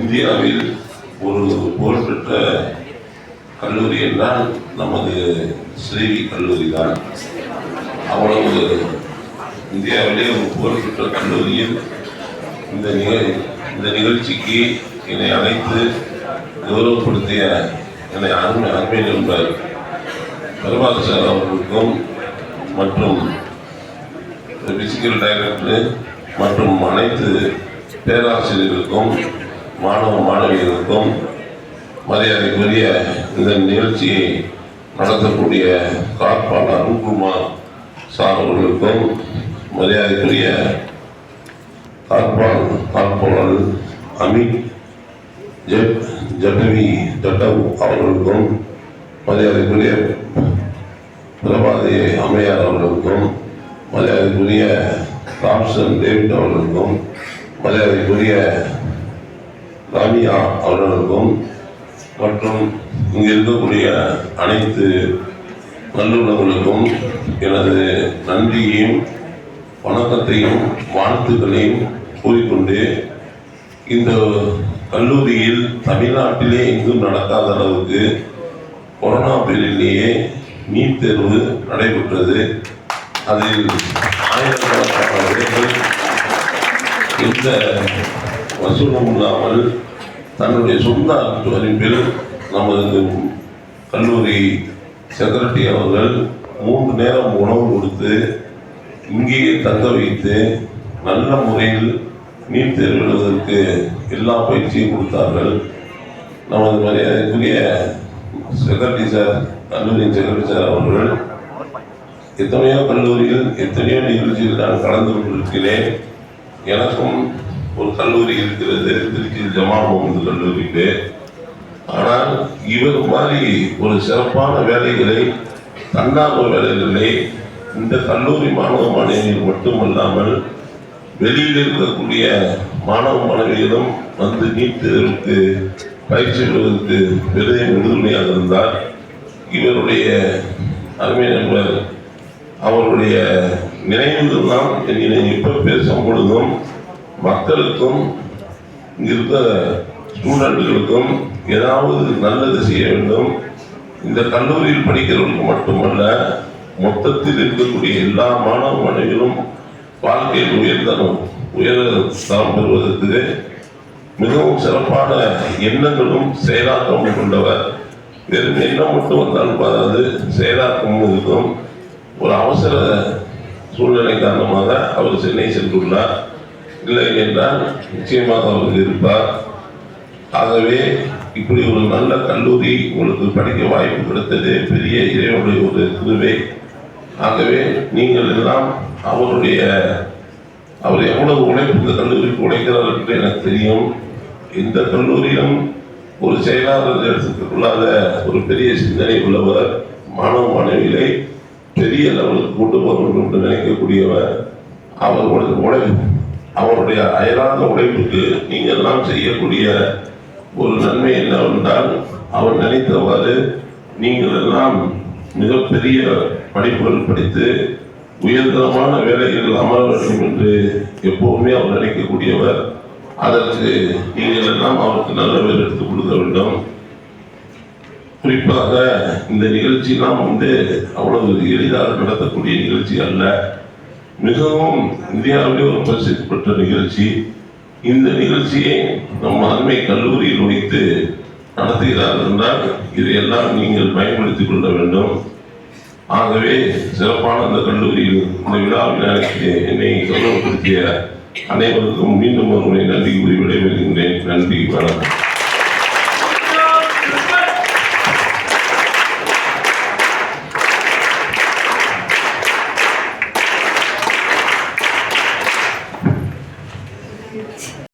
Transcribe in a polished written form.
இந்தியாவில் ஒரு புகழ்பெற்ற கல்லூரி என்றால் நமது ஸ்ரீவி கல்லூரி தான். அவ்வளவு இந்தியாவிலே ஒரு புகழ்பெற்ற கல்லூரியில் இந்த நிகழ்ச்சிக்கு என்னை அழைத்து கௌரவப்படுத்திய என்னை அருமை நண்பர் பிரபாகர் சார் அவர்களுக்கும் மற்றும் பிசிக்கல் டைரக்டர் மற்றும் அனைத்து பேராசிரியர்களுக்கும் மாணவ மாணவியர்களுக்கும் மரியாதைக்குரிய இந்த நிகழ்ச்சியை நடத்தக்கூடிய காப்பாளர் அருண்குமார் சார் அவர்களுக்கும் மரியாதைக்குரிய காப்பாளர் அமித் ஜட்டவி ஜட்டவ் அவர்களுக்கும் மரியாதைக்குரிய பிரபாதி அம்மையார் அவர்களுக்கும் மரியாதைக்குரிய ராம்சன் டேவிட் அவர்களுக்கும் மரியாதைக்குரிய ராமியா அவர்களுக்கும் மற்றும் இங்கு இருக்கக்கூடிய அனைத்து நல்லுள்ளவர்களுக்கும் எனது நன்றியையும் வணக்கத்தையும் வாழ்த்துக்களையும் கூறிக்கொண்டு, இந்த கல்லூரியில் தமிழ்நாட்டிலே எங்கும் நடக்காத அளவுக்கு கொரோனா பீரியட்லேயே நீட் தேர்வு நடைபெற்றது. அதில் ஆயிரக்கணக்கான எந்த வசூலும் இல்லாமல் தன்னுடைய சொந்த அறிவிப்பில் நமது கல்லூரி செக்ரட்டரி அவர்கள் 3 நேரம் உணவு கொடுத்து இங்கேயே தங்க வைத்து நல்ல முறையில் நீட் தேர்வு எழுதுவதற்கு எல்லா பயிற்சியும் கொடுத்தார்கள். நமது மரியாதைக்குரிய செக்ரட்டரி சார், கல்லூரியின் செக்ரட்டரி சார் அவர்கள் எத்தனையோ கல்லூரியில் எத்தனையோ நிகழ்ச்சியில் நான் கலந்து கொண்டிருக்கிறேன். எனக்கும் ஒரு கல்லூரி இருக்கிறது, திருச்சி ஜமால் முகமது கல்லூரிக்கு. ஆனால் இவர் மாதிரி ஒரு சிறப்பான வேலைகளை, தன்னார்வ வேலைகளை இந்த கல்லூரி மாணவ மாணவிகள் மட்டுமல்லாமல் வெளியில் இருக்கக்கூடிய மாணவ மாணவிகளும் வந்து நீட் தேர்வுக்கு பயிற்சி பெறுவதற்கு பெரிதும் உறுதுணையாக இருந்தார். இவருடைய அருமை நண்பர் அவருடைய நினைவுகள் தான் இப்போ பேசும் பொழுதும் மக்களுக்கும் இங்கே இருக்க ஸ்டூடெண்ட்களுக்கும் ஏதாவது நல்லது செய்ய வேண்டும். இந்த கல்லூரியில் படிக்கிறவர்களுக்கு மட்டுமல்ல, மொத்தத்தில் இருக்கக்கூடிய எல்லா மாணவ மாணவிகளும் வாழ்க்கையில் உயர்தரம் பெறுவதற்கு மிகவும் சிறப்பான எண்ணங்களும் செயலாக்கமும் கொண்டவர். வெறும் எண்ணம் மட்டும் வந்தாலும் பாராது, செயலாக்கமும் இருக்கும். ஒரு அவசர சூழ்நிலை காரணமாக அவர் சென்னை சென்றுள்ளார். இல்லை என்றால் நிச்சயமாக அவர் இருப்பார். ஆகவே இப்படி ஒரு நல்ல கல்லூரி உங்களுக்கு படிக்க வாய்ப்பு கிடைத்தது பெரிய இறைவனுடைய ஒரு திருவை. ஆகவே நீங்கள் எல்லாம் அவர் எவ்வளவு உழைப்பு இந்த கல்லூரிக்கு உழைக்கிறார் என்று எனக்கு தெரியும். இந்த கல்லூரியிலும் ஒரு செயலாளர் எடுத்துக்கொள்ளாத ஒரு பெரிய சிந்தனை உள்ளவர், மாணவ மாணவிகளை பெரிய லெவலுக்கு கொண்டு போக வேண்டும் என்று நினைக்கக்கூடியவர். அவருடைய அயராத உழைப்புக்கு நீங்கள் எல்லாம் செய்யக்கூடிய ஒரு நன்மை என்னவென்றால், அவர் நினைத்தவாறு நீங்கள் எல்லாம் மிகப்பெரிய படிப்புகள் படித்து உயர்தரமான வேலைகள் அமர வேண்டும் என்று எப்போவுமே அவர் நினைக்கக்கூடியவர். அதற்கு நீங்கள் எல்லாம் அவருக்கு நல்ல பேர் எடுத்துக் கொடுக்க வேண்டும். குறிப்பாக இந்த நிகழ்ச்சியெல்லாம் அவ்வளவு எளிதாக நடத்தக்கூடிய நிகழ்ச்சி அல்ல. மிகவும் இந்தியாவிலே ஒரு பிரசித்தி பெற்ற நிகழ்ச்சி. இந்த நிகழ்ச்சியை நம் அருமை கல்லூரியில் வைத்து நடத்துகிறார்கள் என்றால் இதையெல்லாம் நீங்கள் பயன்படுத்திக் கொள்ள வேண்டும். ஆகவே சிறப்பான அந்த கல்லூரியில் இந்த விழாவில் என்னை கௌரவப்படுத்திய அனைவருக்கும் மீண்டும் ஒரு முறை நன்றி கூறி விடைபெறுகின்றேன். நன்றி, வணக்கம்.